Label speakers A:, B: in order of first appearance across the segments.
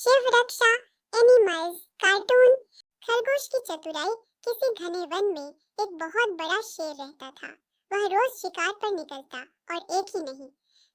A: शिव रक्षा, animals, cartoon. खरगोश की चतुराई। किसी घने वन में एक बहुत बड़ा शेर रहता था। वह रोज शिकार पर निकलता और एक ही नहीं,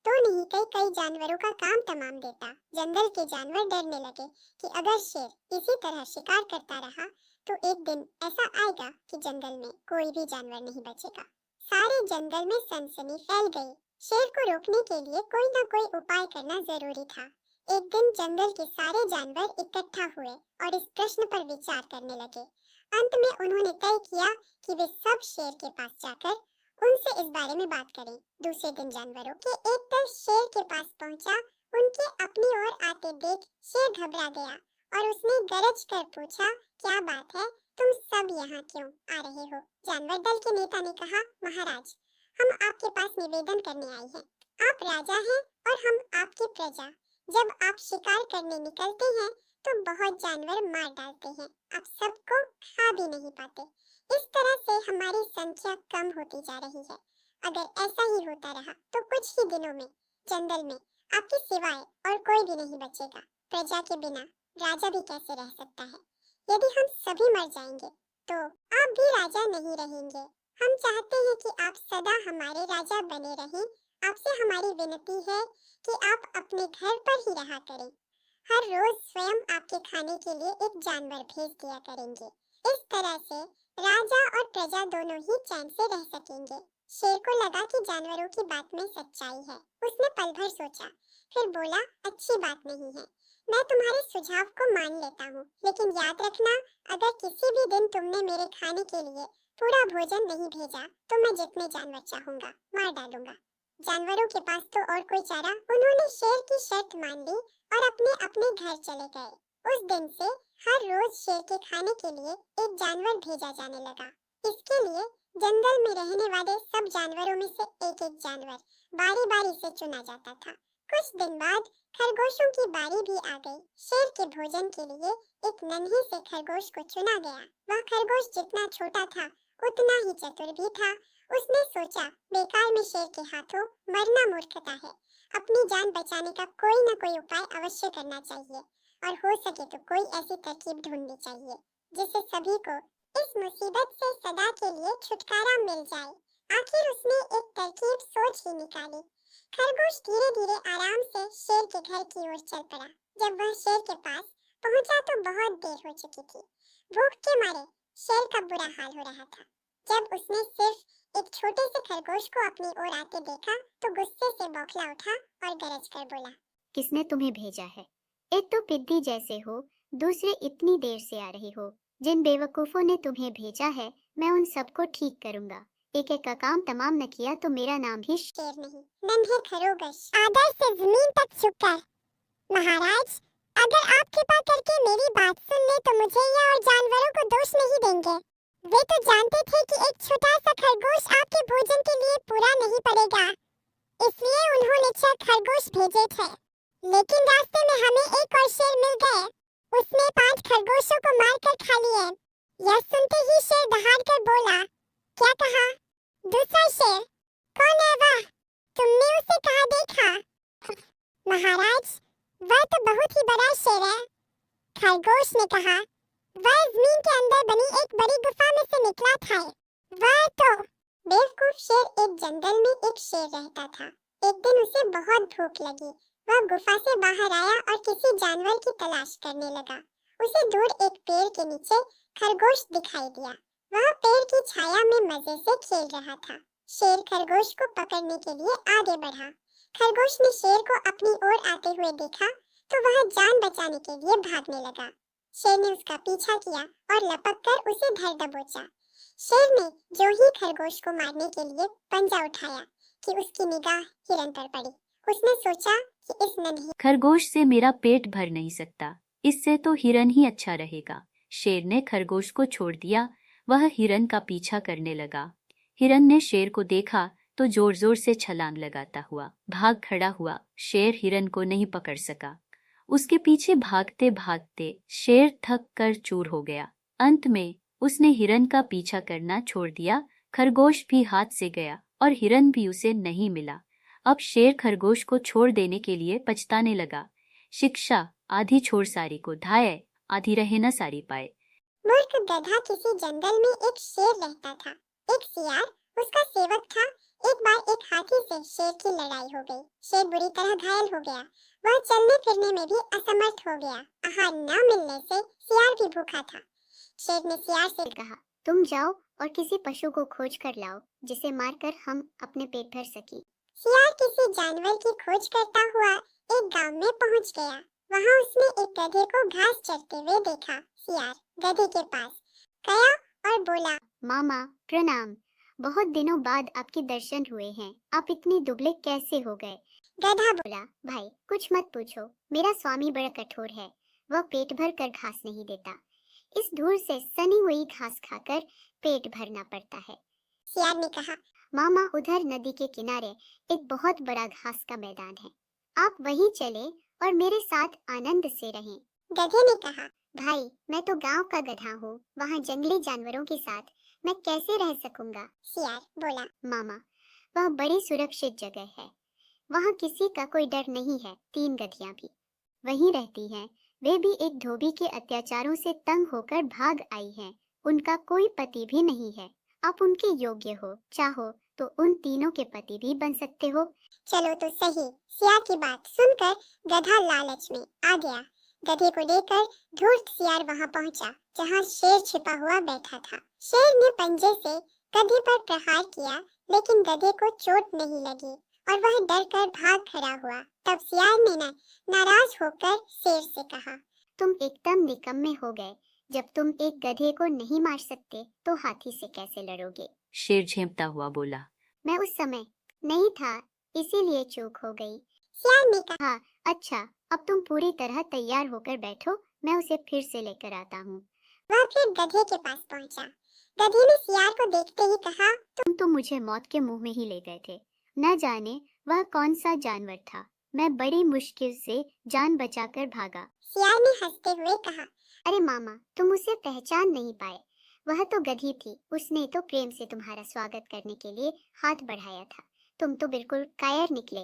A: दो नहीं, कई कई जानवरों का काम तमाम देता। जंगल के जानवर डरने लगे कि अगर शेर इसी तरह शिकार करता रहा तो एक दिन ऐसा आएगा कि जंगल में कोई भी जानवर नहीं बचेगा। सारे जंगल में सनसनी फैल गई। शेर को रोकने के लिए कोई न कोई उपाय करना जरूरी था। एक दिन जंगल के सारे जानवर इकट्ठा हुए और इस प्रश्न पर विचार करने लगे। अंत में उन्होंने तय किया कि वे सब शेर के पास जाकर उनसे इस बारे में बात करें। दूसरे दिन जानवरों के एक दल शेर के पास पहुंचा। उनके अपनी ओर आते देख शेर घबरा गया और उसने गरज कर पूछा, क्या बात है, तुम सब यहाँ क्यों आ रहे हो? जानवर दल के नेता ने कहा, महाराज, हम आपके पास निवेदन करने आए हैं। आप राजा हैं और हम आपकी प्रजा। जब आप शिकार करने निकलते हैं तो बहुत जानवर मार डालते हैं। आप सबको खा भी नहीं पाते। इस तरह से हमारी संख्या कम होती जा रही है। अगर ऐसा ही होता रहा तो कुछ ही दिनों में जंगल में आपके सिवाय और कोई भी नहीं बचेगा। प्रजा के बिना राजा भी कैसे रह सकता है? यदि हम सभी मर जाएंगे तो आप भी राजा नहीं रहेंगे। हम चाहते हैं कि आप सदा हमारे राजा बने रहें। आपसे हमारी विनती है कि आप अपने घर पर ही रहा करें। हर रोज स्वयं आपके खाने के लिए एक जानवर भेज दिया करेंगे। इस तरह से राजा और प्रजा दोनों ही चैन से रह सकेंगे। शेर को लगा कि जानवरों की बात में सच्चाई है। उसने पल भर सोचा, फिर बोला, अच्छी बात नहीं है, मैं तुम्हारे सुझाव को मान लेता हूँ, लेकिन याद रखना, अगर किसी भी दिन तुमने मेरे खाने के लिए पूरा भोजन नहीं भेजा तो मैं जितने जानवर चाहूंगा मार डालूंगा। जानवरों के पास तो और कोई चारा। उन्होंने शेर की शर्त मान ली और अपने अपने घर चले गए। उस दिन से हर रोज शेर के खाने के लिए एक जानवर भेजा जाने लगा। इसके लिए जंगल में रहने वाले सब जानवरों में से एक एक जानवर बारी बारी से चुना जाता था। कुछ दिन बाद खरगोशों की बारी भी आ गई। शेर के भोजन के लिए एक नन्हे से खरगोश को चुना गया। वह खरगोश जितना छोटा था उतना ही चतुर भी था। उसने सोचा, बेकार में शेर के हाथों मरना मूर्खता है। अपनी जान बचाने का कोई न कोई उपाय अवश्य करना चाहिए और हो सके तो कोई ऐसी तरकीब ढूंढनी चाहिए जिससे सभी को इस मुसीबत से सदा के लिए छुटकारा मिल जाए। आखिर उसने एक तरकीब सोच ही निकाली। खरगोश धीरे धीरे आराम से शेर के घर की ओर चल पड़ा। जब वह शेर के पास पहुंचा तो बहुत देर हो चुकी थी। भूख के मारे शेर का बुरा हाल हो रहा था। जब उसने सिर्फ एक छोटे से खरगोश को अपनी ओर आते देखा तो गुस्से से बौखला उठा और गरज कर बोला,
B: किसने तुम्हें भेजा है? एक तो पिद्दी जैसे हो, दूसरे इतनी देर से आ रही हो। जिन बेवकूफों ने तुम्हें भेजा है मैं उन सबको ठीक करूंगा। एक एक का काम तमाम न किया तो मेरा नाम भी
A: शेर नहीं, नन्हे खरगोश। आदर से जमीन तक झुककर, महाराज, अगर आप कृपा करके मेरी बात सुन ले तो मुझे या और जानवरों को दोष नहीं देंगे। वे तो जानते थे कि एक छोटा सा खरगोश आपके भोजन के लिए पूरा नहीं पड़ेगा, इसलिए उन्होंने 6 खरगोश भेजे थे। लेकिन रास्ते में हमें एक और शेर मिल गए। उसने 5 खरगोशों को मारकर खा लिए। यह सुनते ही शेर दहाड़ कर बोला, क्या कहा? दूसरा शेर? कौन है वह? तुमने उसे कहाँ देखा? महाराज, वह तो बहुत ही बड़ा शेर है। खरगोश ने कहा, वह जमीन के अंदर बनी एक बड़ी गुफा में से निकला था। वह तो बेवकूफ शेर। एक जंगल में एक शेर रहता था। एक दिन उसे बहुत भूख लगी। वह गुफा से बाहर आया और किसी जानवर की तलाश करने लगा। उसे दूर एक पेड़ के नीचे खरगोश दिखाई दिया। वह पेड़ की छाया में मजे से खेल रहा था। शेर खरगोश को पकड़ने के लिए आगे बढ़ा। खरगोश ने शेर को अपनी ओर आते हुए देखा तो वह जान बचाने के लिए भागने लगा। शेर ने उसका पीछा किया और लपक कर उसे धर दबोचा। शेर ने जो ही खरगोश को मारने के लिए पंजा उठाया कि उसकी निगाह हिरन पर पड़ी। उसने सोचा कि इस नन्हे
C: खरगोश से मेरा पेट भर नहीं सकता, इससे तो हिरन ही अच्छा रहेगा। शेर ने खरगोश को छोड़ दिया। वह हिरन का पीछा करने लगा। हिरन ने शेर को देखा तो जोर जोर से छलांग लगाता हुआ भाग खड़ा हुआ। शेर हिरन को नहीं पकड़ सका। उसके पीछे भागते भागते शेर थक कर चूर हो गया। अंत में उसने हिरन का पीछा करना छोड़ दिया। खरगोश भी हाथ से गया और हिरन भी उसे नहीं मिला। अब शेर खरगोश को छोड़ देने के लिए पछताने लगा। शिक्षा आधी छोड़ सारी को धाये, आधी रहे न सारी पाए।
A: मूर्ख गधा किसी जंगल में एक शेर रहता था। एक सियार उसका सेवक था। एक बार एक हाथी से शेर की लड़ाई हो गई। शेर बुरी तरह घायल हो गया। वह चलने फिरने में भी असमर्थ हो गया। आहार न मिलने से सियार भी भूखा था। शेर ने सियार से
B: कहा, तुम जाओ और किसी पशु को खोज कर लाओ जिसे मारकर हम अपने पेट भर सकें।
A: सियार किसी जानवर की खोज करता हुआ एक गांव में पहुंच गया। वहां उसने एक गधे को घास चरते हुए देखा। सियार गधे के पास गया और बोला,
B: मामा प्रणाम, बहुत दिनों बाद आपके दर्शन हुए हैं। आप इतने दुबले कैसे हो गए?
A: गधा
B: बोला, भाई कुछ मत पूछो, मेरा स्वामी बड़ा कठोर है। वह पेट भर कर घास नहीं देता। इस धूल से सनी हुई घास खाकर पेट भरना पड़ता है।
A: सियार ने कहा,
B: मामा उधर नदी के किनारे एक बहुत बड़ा घास का मैदान है, आप वहीं चले और मेरे साथ आनंद से रहें।
A: गधे ने कहा,
B: भाई मैं तो गांव का गधा हूँ, वहाँ जंगली जानवरों के साथ मैं कैसे रह सकूंगा?
A: सियार बोला,
B: मामा वह बड़ी सुरक्षित जगह है, वहाँ किसी का कोई डर नहीं है। 3 गधियाँ भी वहीं रहती हैं। वे भी एक धोबी के अत्याचारों से तंग होकर भाग आई हैं। उनका कोई पति भी नहीं है। आप उनके योग्य हो, चाहो तो उन तीनों के पति भी बन सकते हो।
A: चलो तो सही। सियार की बात सुनकर गधा लालच में आ गया। गधे को लेकर धूर्त सियार वहां पहुंचा जहां शेर छिपा हुआ बैठा था। शेर ने पंजे से गधे पर प्रहार किया, लेकिन गधे को चोट नहीं लगी और वह डर कर भाग खड़ा हुआ। तब सियार ने नाराज होकर शेर से कहा,
B: तुम एकदम निकम्मे हो गए। जब तुम एक गधे को नहीं मार सकते तो हाथी से कैसे लड़ोगे?
C: शेर झेंपता हुआ बोला,
B: मैं उस समय नहीं था, इसीलिए चूक हो गई।
A: सियार ने कहा,
B: अच्छा अब तुम पूरी तरह तैयार होकर बैठो, मैं उसे फिर से लेकर आता हूँ।
A: वह फिर गधे के पास पहुंचा। गधे ने सियार को देखते ही कहा,
B: तुम तो मुझे मौत के मुंह में ही ले गए थे। न जाने वह कौन सा जानवर था, मैं बड़ी मुश्किल से जान बचाकर भागा।
A: सियार ने हंसते हुए कहा,
B: अरे मामा तुम उसे पहचान नहीं पाए, वह तो गधी थी। उसने तो प्रेम से तुम्हारा स्वागत करने के लिए हाथ बढ़ाया था। तुम तो बिल्कुल कायर निकले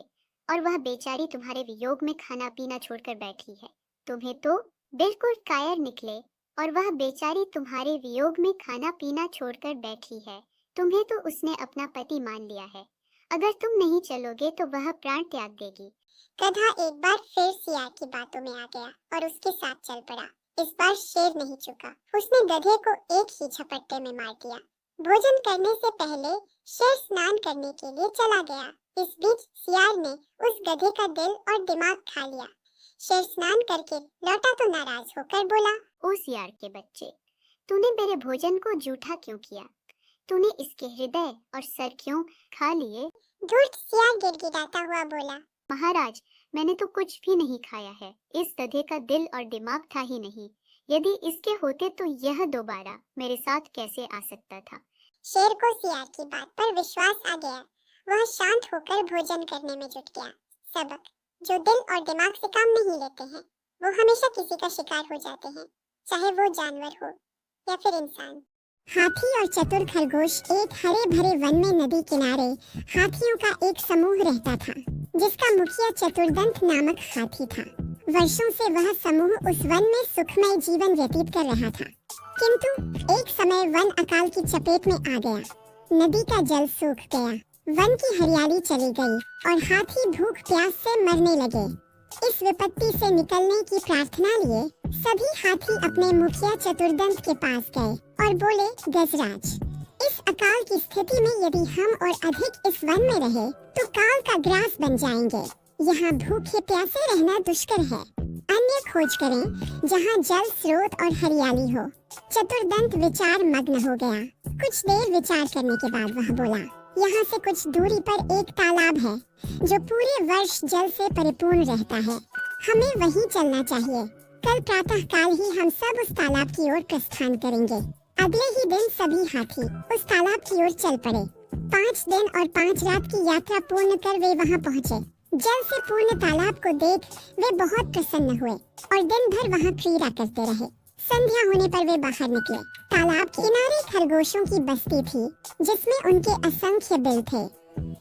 B: और वह बेचारी तुम्हारे वियोग में खाना पीना छोड़कर बैठी है। तुम्हें तो बिल्कुल कायर निकले और वह बेचारी तुम्हारे वियोग में खाना पीना छोड़कर बैठी है। तुम्हें तो उसने अपना पति मान लिया है। अगर तुम नहीं चलोगे तो वह प्राण त्याग देगी।
A: गधा एक बार फिर सियार की बातों में आ गया और उसके साथ चल पड़ा। इस बार शेर नहीं चुका। उसने गधे को एक ही झपट्टे में मार दिया। भोजन करने से पहले शेर स्नान करने के लिए चला गया। इस बीच सियार ने उस गधे का दिल और दिमाग खा लिया। शेर स्नान करके लौटा तो नाराज होकर बोला,
B: ओ सियार के बच्चे, तूने मेरे भोजन को जूठा क्यों किया? तूने इसके हृदय और सर क्यों खा लिए?
A: धूर्त सियार गिड़गिड़ाता हुआ बोला,
B: महाराज मैंने तो कुछ भी नहीं खाया है। इस गधे का दिल और दिमाग था ही नहीं। यदि इसके होते तो यह दोबारा मेरे साथ कैसे आ सकता था?
A: शेर को सियार की बात पर विश्वास आ गया। वह शांत होकर भोजन करने में जुट गया। सबक, जो दिल और दिमाग से काम नहीं लेते हैं वो हमेशा किसी का शिकार हो जाते हैं, चाहे वो जानवर हो या फिर इंसान। हाथी और चतुर खरगोश एक हरे भरे वन में नदी किनारे हाथियों का एक समूह रहता था, जिसका मुखिया चतुर्दंत नामक हाथी था। वर्षों से वह समूह उस वन में सुखमय जीवन व्यतीत कर रहा था, किंतु एक समय वन अकाल की चपेट में आ गया। नदी का जल सूख गया, वन की हरियाली चली गई और हाथी भूख प्यास से मरने लगे। इस विपत्ति से निकलने की प्रार्थना लिए सभी हाथी अपने मुखिया चतुर्दंत के पास गए और बोले, गजराज, इस अकाल की स्थिति में यदि हम और अधिक इस वन में रहे तो काल का ग्रास बन जाएंगे। यहाँ भूखे प्यासे रहना दुष्कर है। अन्य खोज करें जहाँ जल स्रोत और हरियाली हो। चतुर्दंत विचार मग्न हो गया। कुछ देर विचार करने के बाद वह बोला, यहाँ से कुछ दूरी पर एक तालाब है जो पूरे वर्ष जल से परिपूर्ण रहता है। हमें वहीं चलना चाहिए। कल प्रातः काल ही हम सब उस तालाब की ओर प्रस्थान करेंगे। अगले ही दिन सभी हाथी उस तालाब की ओर चल पड़े। 5 दिन और 5 रात की यात्रा पूर्ण कर वे वहां पहुँचे। जल से पूर्ण तालाब को देख वे बहुत प्रसन्न हुए और दिन भर वहां क्रीड़ा करते रहे। संध्या होने पर वे बाहर निकले। तालाब के किनारे खरगोशों की बस्ती थी, जिसमें उनके असंख्य बिल थे,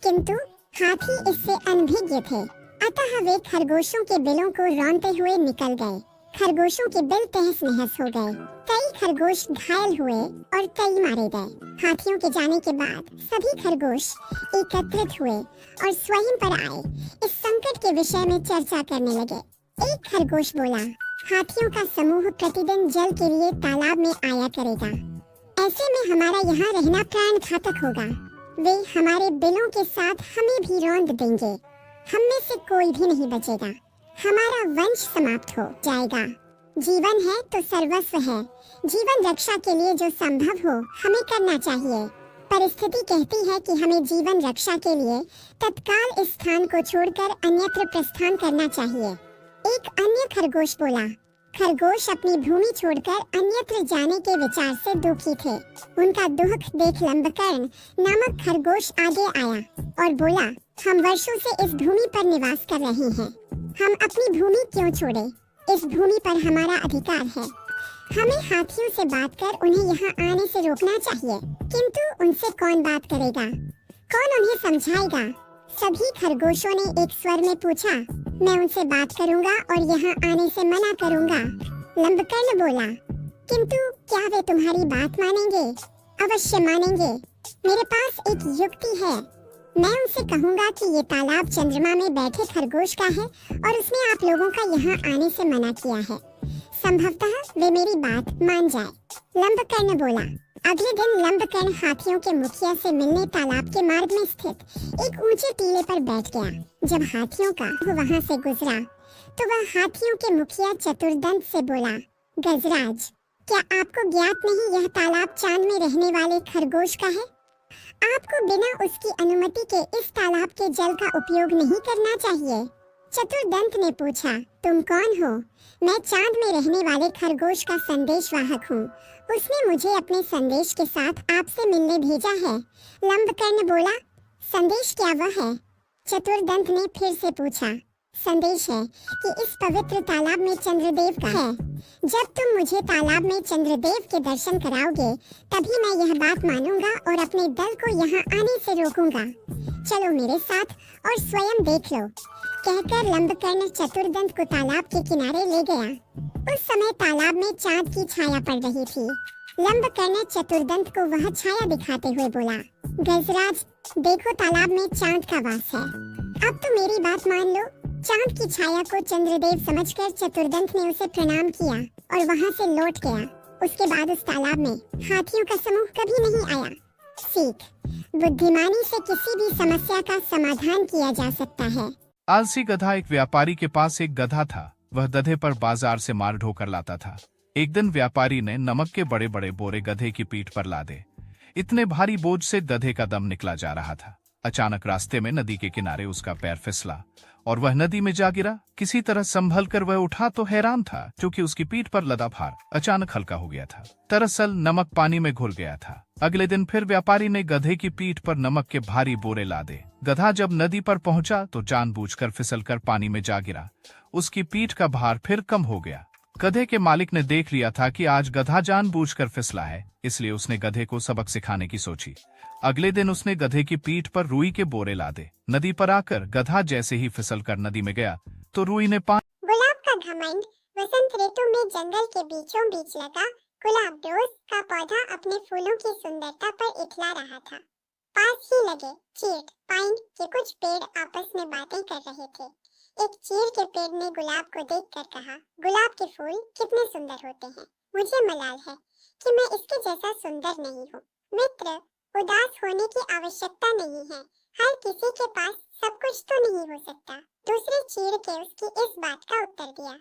A: किंतु हाथी इससे अनभिज्ञ थे। अतः वे खरगोशों के बिलों को रौंदते हुए निकल गए। खरगोशों के बिल तहस नहस हो गए। कई खरगोश घायल हुए और कई मारे गए। हाथियों के जाने के बाद सभी खरगोश एकत्रित हुए और स्वयं पर आए इस संकट के विषय में चर्चा करने लगे। एक खरगोश बोला, हाथियों का समूह प्रतिदिन जल के लिए तालाब में आया करेगा। ऐसे में हमारा यहाँ रहना प्राण घातक होगा। वे हमारे बिलों के साथ हमें भी रौंद देंगे। हम में से कोई भी नहीं बचेगा। हमारा वंश समाप्त हो जाएगा। जीवन है तो सर्वस्व है। जीवन रक्षा के लिए जो संभव हो हमें करना चाहिए। परिस्थिति कहती है कि हमें जीवन रक्षा के लिए तत्काल इस स्थान को छोड़कर अन्यत्र प्रस्थान करना चाहिए। एक अन्य खरगोश बोला, खरगोश अपनी भूमि छोड़कर अन्यत्र जाने के विचार से दुखी थे। उनका दुख देख लंबकर्ण नामक खरगोश आगे आया और बोला, हम वर्षों से इस भूमि पर निवास कर रहे हैं। हम अपनी भूमि क्यों छोड़े? इस भूमि पर हमारा अधिकार है। हमें हाथियों से बात कर उन्हें यहाँ आने से रोकना चाहिए। किंतु उनसे कौन बात करेगा? कौन उन्हें समझाएगा? सभी खरगोशों ने एक स्वर में पूछा। मैं उनसे बात करूंगा और यहाँ आने से मना करूंगा। लंबकर्ण बोला, किंतु क्या वे तुम्हारी बात मानेंगे? अवश्य मानेंगे। मेरे पास एक युक्ति है। मैं उनसे कहूंगा कि ये तालाब चंद्रमा में बैठे खरगोश का है और उसने आप लोगों का यहाँ आने से मना किया है। संभवतः वे मेरी बात मान जाए। लंबकर्ण बोला। अगले दिन लंबकर्ण हाथियों के मुखिया से मिलने तालाब के मार्ग में स्थित एक ऊंचे टीले पर बैठ गया। जब हाथियों का वहां से गुजरा तो वह हाथियों के मुखिया चतुर्दंत से बोला, गजराज, क्या आपको ज्ञात नहीं यह तालाब चांद में रहने वाले खरगोश का है? आपको बिना उसकी अनुमति के इस तालाब के जल का उपयोग नहीं करना चाहिए। चतुर्दंत ने पूछा, तुम कौन हो? मैं चांद में रहने वाले खरगोश का संदेशवाहक हूँ। उसने मुझे अपने संदेश के साथ आपसे मिलने भेजा है। लंबकर्ण बोला, संदेश क्या वह है? चतुर्दंत ने फिर से पूछा। संदेश है कि इस पवित्र तालाब में चंद्रदेव का है। जब तुम मुझे तालाब में चंद्रदेव के दर्शन कराओगे तभी मैं यह बात मानूंगा और अपने दल को यहाँ आने से रोकूंगा। चलो मेरे साथ और स्वयं देख लो। कहकर लंबकर्ण चतुर्दंत को तालाब के किनारे ले गया। उस समय तालाब में चांद की छाया पड़ रही थी। लंबकर्ण चतुर्दंत को वह छाया दिखाते हुए बोला, गजराज, देखो तालाब में चांद का वास है। अब तो मेरी बात मान लो। चांद की छाया को चंद्रदेव समझकर चतुर्दंत ने उसे प्रणाम किया और वहां से लौट गया। उसके बाद उस तालाब में हाथियों का समूह कभी नहीं आया। सीख, बुद्धिमानी से किसी भी समस्या का समाधान किया जा सकता है।
D: आलसी गधा। एक व्यापारी के पास एक गधा था। वह गधे पर बाजार से माल ढोकर लाता था। एक दिन व्यापारी ने नमक के बड़े बड़े बोरे गधे की पीठ पर लादे। इतने भारी बोझ से गधे का दम निकला जा रहा था। अचानक रास्ते में नदी के किनारे उसका पैर फिसला और वह नदी में जा गिरा। किसी तरह संभल कर वह उठा तो हैरान था क्योंकि उसकी पीठ पर लदा भार अचानक हल्का हो गया था। दरअसल नमक पानी में घुल गया था। अगले दिन फिर व्यापारी ने गधे की पीठ पर नमक के भारी बोरे लादे। गधा जब नदी पर पहुंचा तो जानबूझकर फिसलकर पानी में जा गिरा। उसकी पीठ का भार फिर कम हो गया। गधे के मालिक ने देख लिया था कि आज गधा जानबूझकर फिसला है, इसलिए उसने गधे को सबक सिखाने की सोची। अगले दिन उसने गधे की पीठ पर रुई के बोरे लादे। नदी पर आकर गधा जैसे ही फिसलकर नदी में गया तो रुई ने
A: गुलाब का घमंड। वसंत ऋतु में जंगल के बीचों बीच लगा गुलाब रोज का पौधा अपने फूलों की सुंदरता पर इठला रहा था। पास ही लगे चीड़ पाइन के कुछ पेड़ आपस में बातें कर रहे थे। एक चीड़ के पेड़ ने गुलाब को देखकर कहा, गुलाब के फूल कितने सुंदर होते हैं। मुझे मलाल है कि मैं इसके जैसा सुंदर नहीं हूँ। मित्र, उदास होने की आवश्यकता नहीं है। हर किसी के पास सब कुछ तो नहीं हो सकता। दूसरे चीड़ के उसकी इस बात का उत्तर दिया।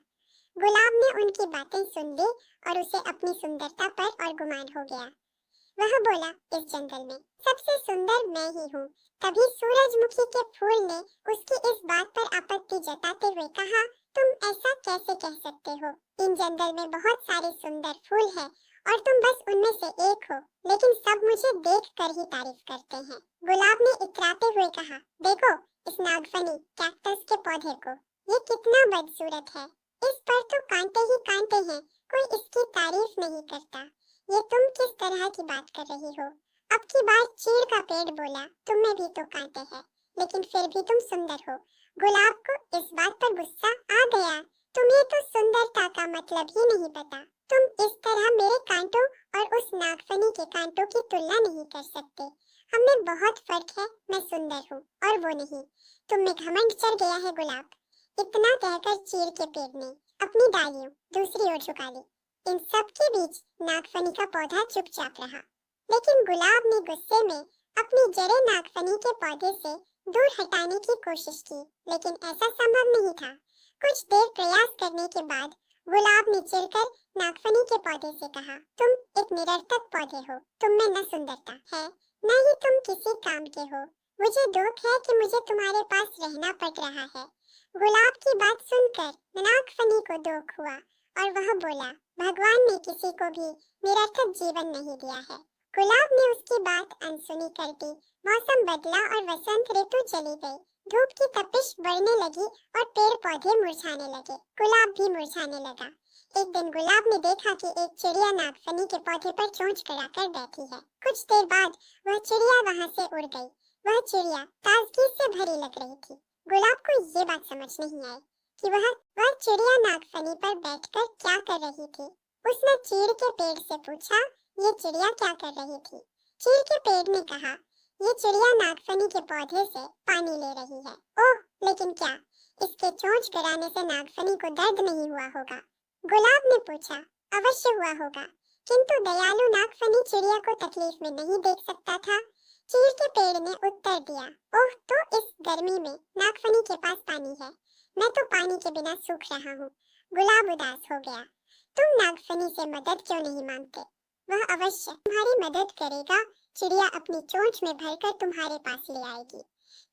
A: गुलाब ने उनकी बातें सुन ली और उसे अपनी सुंदरता पर और गुमान हो गया। वह बोला, इस जंगल में सबसे सुंदर मैं ही हूँ। तभी सूरजमुखी के फूल ने उसकी इस बात पर आपत्ति जताते हुए कहा, तुम ऐसा कैसे कह सकते हो? इन जंगल में बहुत सारे सुंदर फूल हैं और तुम बस उनमें से एक हो, लेकिन सब मुझे देख कर ही तारीफ करते हैं। गुलाब ने इतराते हुए कहा, देखो इस नागफनी कैक्टस के पौधे को, ये कितना बदसूरत है। इस पर तो कांटे ही कांटे हैं, कोई इसकी तारीफ नहीं करता। ये तुम किस तरह की बात कर रही हो? अब की बार चीड़ का पेड़ बोला, तुम में भी तो कांटे हैं, लेकिन फिर भी तुम सुंदर हो गुलाब को इस बात पर गुस्सा आ गया। तुम्हें तो सुंदरता का मतलब ही नहीं पता। तुम इस तरह मेरे कांटों और उस नागफनी के कांटों की तुलना नहीं कर सकते। हमें बहुत फर्क है। मैं सुंदर हूँ और वो नहीं। तुम में घमंड चढ़ गया है गुलाब। इतना कहकर चीड़ के पेड़ ने अपनी डालियों दूसरी ओर झुका ली। इन सब के बीच नागफनी का पौधा चुपचाप रहा, लेकिन गुलाब ने गुस्से में अपनी जड़ें नागफनी के पौधे से दूर हटाने की कोशिश की, लेकिन ऐसा संभव नहीं था। कुछ देर प्रयास करने के बाद गुलाब ने चिढ़कर नागफनी के पौधे से कहा, तुम एक निरर्थक पौधे हो। तुम में न सुंदरता है, न ही तुम किसी काम के हो। मुझे दुख है कि मुझे तुम्हारे पास रहना पड़ रहा है। गुलाब की बात सुनकर नागफनी को दुख हुआ और वह बोला, भगवान ने किसी को भी निरर्थक जीवन नहीं दिया है। गुलाब ने उसकी बात अनसुनी कर दी। मौसम बदला और वसंत ऋतु चली गई। धूप की तपिश बढ़ने लगी और पेड़ पौधे मुरझाने लगे। गुलाब भी मुरझाने लगा। एक दिन गुलाब ने देखा कि एक चिड़िया नागफनी के पौधे पर चोंच गड़ाकर बैठी है। कुछ देर बाद वह चिड़िया वहां से उड़ गई। वह चिड़िया ताजगी से भरी लग रही थी। गुलाब को ये बात समझ नहीं आई कि वह चिड़िया नागफनी पर बैठकर क्या कर रही थी। उसने चीड़ के पेड़ से पूछा, ये चिड़िया क्या कर रही थी? चीड़ के पेड़ ने कहा, ये चिड़िया नागफनी के पौधे से पानी ले रही है। ओह, लेकिन क्या इसके चोंच गड़ाने से नागफनी को दर्द नहीं हुआ होगा? गुलाब ने पूछा, अवश्य हुआ होगा, किंतु दयालु नागफनी चिड़िया को तकलीफ में नहीं देख सकता था। चीड़ के पेड़ ने उत्तर दिया, ओह, तो इस गर्मी में नागफनी के पास पानी है। मैं तो पानी के बिना सूख रहा हूँ। गुलाब उदास हो गया। तुम नागफनी से मदद क्यों नहीं मांगते? वह अवश्य तुम्हारी मदद करेगा। चिड़िया अपनी चोंच में भरकर तुम्हारे पास ले आएगी।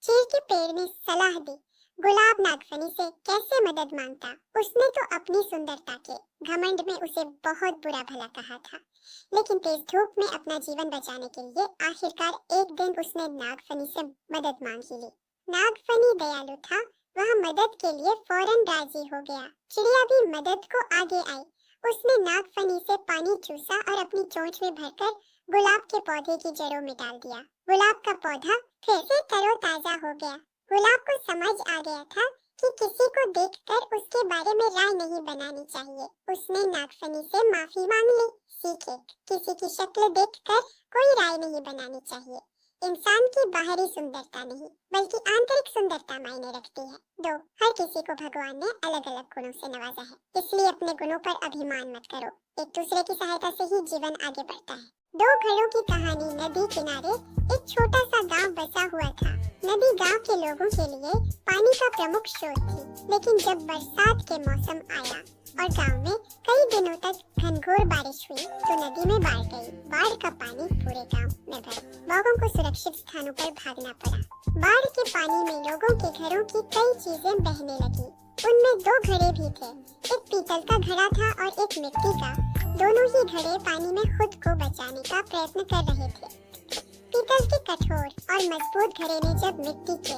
A: चीड़ के पेड़ ने सलाह दी। गुलाब नागफनी से कैसे मदद मांगता? उसने तो अपनी सुंदरता के घमंड में उसे बहुत बुरा भला कहा था, लेकिन तेज धूप में अपना जीवन बचाने के लिए आखिरकार एक दिन उसने नागफनी से मदद मांग ही ली। नागफनी दयालु था, वह मदद के लिए फौरन राजी हो गया। चिड़िया भी मदद को आगे आई। उसने नागफनी से पानी चूसा और अपनी चोंच में भरकर गुलाब के पौधे की जड़ों में डाल दिया। गुलाब का पौधा फिर से तरोताजा हो गया। गुलाब को समझ आ गया था कि किसी को देखकर उसके बारे में राय नहीं बनानी चाहिए। उसने नागफनी से माफी मांग ली। सीखे, किसी की शक्ल देखकर कोई राय नहीं बनानी चाहिए। इंसान की बाहरी सुंदरता नहीं, बल्कि आंतरिक सुंदरता मायने रखती है। दो, हर किसी को भगवान ने अलग अलग गुणों से नवाजा है, इसलिए अपने गुणों पर अभिमान मत करो। एक दूसरे की सहायता से ही जीवन आगे बढ़ता है। दो घड़ों की कहानी। नदी किनारे एक छोटा सा गांव बसा हुआ था। नदी गांव के लोगों के लिए पानी का प्रमुख स्रोत थी, लेकिन जब बरसात के मौसम आया और गांव में कई दिनों तक घनघोर बारिश हुई तो नदी में बाढ़ गई। बाढ़ का पानी पूरे गांव में भर। लोगों को सुरक्षित स्थानों पर भागना पड़ा। बाढ़ के पानी में लोगों के घरों की कई चीजें बहने लगी। उनमें दो घड़े भी थे। एक पीतल का घड़ा था और एक मिट्टी का। दोनों ही घड़े पानी में खुद को बचाने का प्रयत्न कर रहे थे। पीतल के कठोर और मजबूत घड़े ने जब मिट्टी के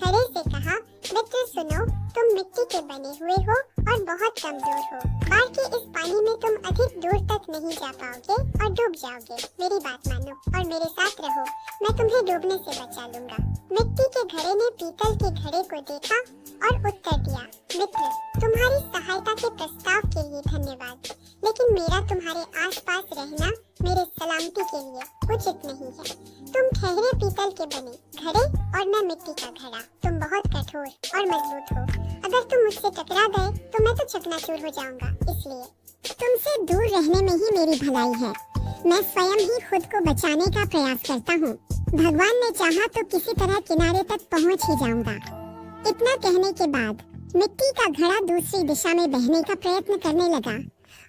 A: घड़े से कहा, मित्र सुनो, तुम मिट्टी के बने हुए हो और बहुत कमजोर हो। बाढ़ के इस पानी में तुम अधिक दूर तक नहीं जा पाओगे और डूब जाओगे। मेरी बात मानो और मेरे साथ रहो, मैं तुम्हें डूबने से बचा लूंगा। मिट्टी के घड़े ने पीतल के घड़े को देखा और उत्तर दिया, मित्र, तुम्हारी सहायता के प्रस्ताव के लिए धन्यवाद, लेकिन मेरा तुम्हारे आसपास रहना मेरे सलामती के लिए उचित नहीं है। तुम ठहरे पीतल के बने घड़े और मैं मिट्टी का घड़ा। तुम बहुत कठोर और मजबूत हो। अगर तुम मुझसे टकरा गए तो मैं तो चकनाचूर हो जाऊंगा। इसलिए तुमसे दूर रहने में ही मेरी भलाई है। मैं स्वयं ही खुद को बचाने का प्रयास करता हूँ। भगवान ने चाहा तो किसी तरह किनारे तक पहुँच ही जाऊंगा। इतना कहने के बाद मिट्टी का घड़ा दूसरी दिशा में बहने का प्रयत्न करने लगा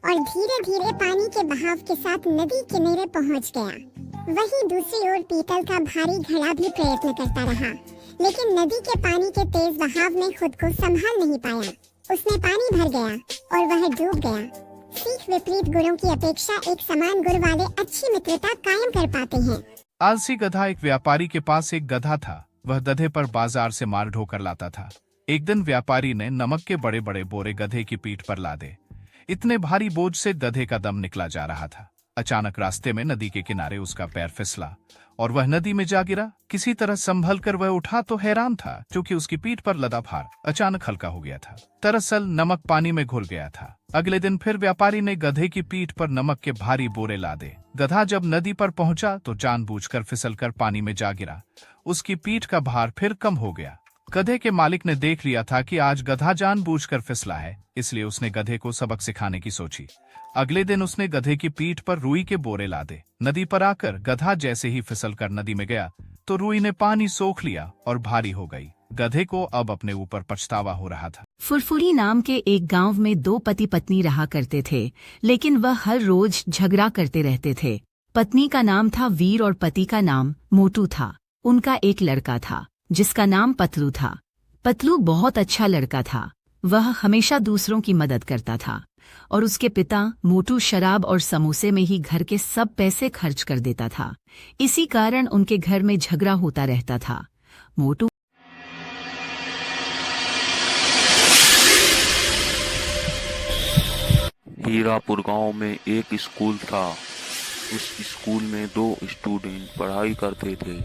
A: और धीरे धीरे पानी के बहाव के साथ नदी किनारे पहुंच गया। वहीं दूसरी ओर पीतल का भारी घड़ा भी प्रयत्न करता रहा, लेकिन नदी के पानी के तेज बहाव में खुद को संभाल नहीं पाया। उसमें पानी भर गया और वह डूब गया। सीख विपरीत गुणों की अपेक्षा एक समान गुण वाले अच्छी मित्रता कायम कर पाते हैं।
D: आलसी गधा। एक व्यापारी के पास एक गधा था। वह गधे पर बाजार से माल ढोकर लाता था। एक दिन व्यापारी ने नमक के बड़े बड़े बोरे गधे की पीठ पर लादे। इतने भारी बोझ से गधे का दम निकला जा रहा था। अचानक रास्ते में नदी के किनारे उसका पैर फिसला और वह नदी में जा गिरा। किसी तरह संभल कर वह उठा तो हैरान था क्योंकि उसकी पीठ पर लदा भार अचानक हल्का हो गया था। दरअसल नमक पानी में घुल गया था। अगले दिन फिर व्यापारी ने गधे की पीठ पर नमक के भारी बोरे लादे। गधा जब नदी पर पहुंचा तो जानबूझकर फिसलकर पानी में जा गिरा। उसकी पीठ का भार फिर कम हो गया। गधे के मालिक ने देख लिया था कि आज गधा जानबूझकर फिसला है, इसलिए उसने गधे को सबक सिखाने की सोची। अगले दिन उसने गधे की पीठ पर रुई के बोरे लादे। नदी पर आकर गधा जैसे ही फिसलकर नदी में गया तो रुई ने पानी सोख लिया और भारी हो गई। गधे को अब अपने ऊपर पछतावा हो रहा था।
E: फुरफुरी नाम के एक गांव में 2 पति पत्नी रहा करते थे, लेकिन वह हर रोज झगड़ा करते रहते थे। पत्नी का नाम था वीर और पति का नाम मोटू था। उनका एक लड़का था जिसका नाम पतलू था। पतलू बहुत अच्छा लड़का था। वह हमेशा दूसरों की मदद करता था और उसके पिता मोटू शराब और समोसे में ही घर के सब पैसे खर्च कर देता था। इसी कारण उनके घर में झगड़ा होता रहता था। मोटू
F: हीरापुर गांव में एक स्कूल था। उस स्कूल में 2 स्टूडेंट पढ़ाई करते थे।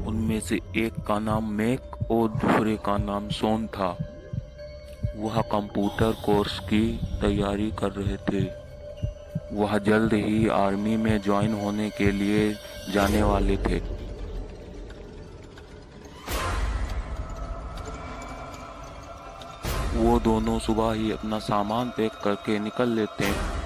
F: उनमें से एक का नाम मैक और दूसरे का नाम सोन था। वह कंप्यूटर कोर्स की तैयारी कर रहे थे। वह जल्द ही आर्मी में ज्वाइन होने के लिए जाने वाले थे। वो दोनों सुबह ही अपना सामान पैक करके निकल लेते हैं।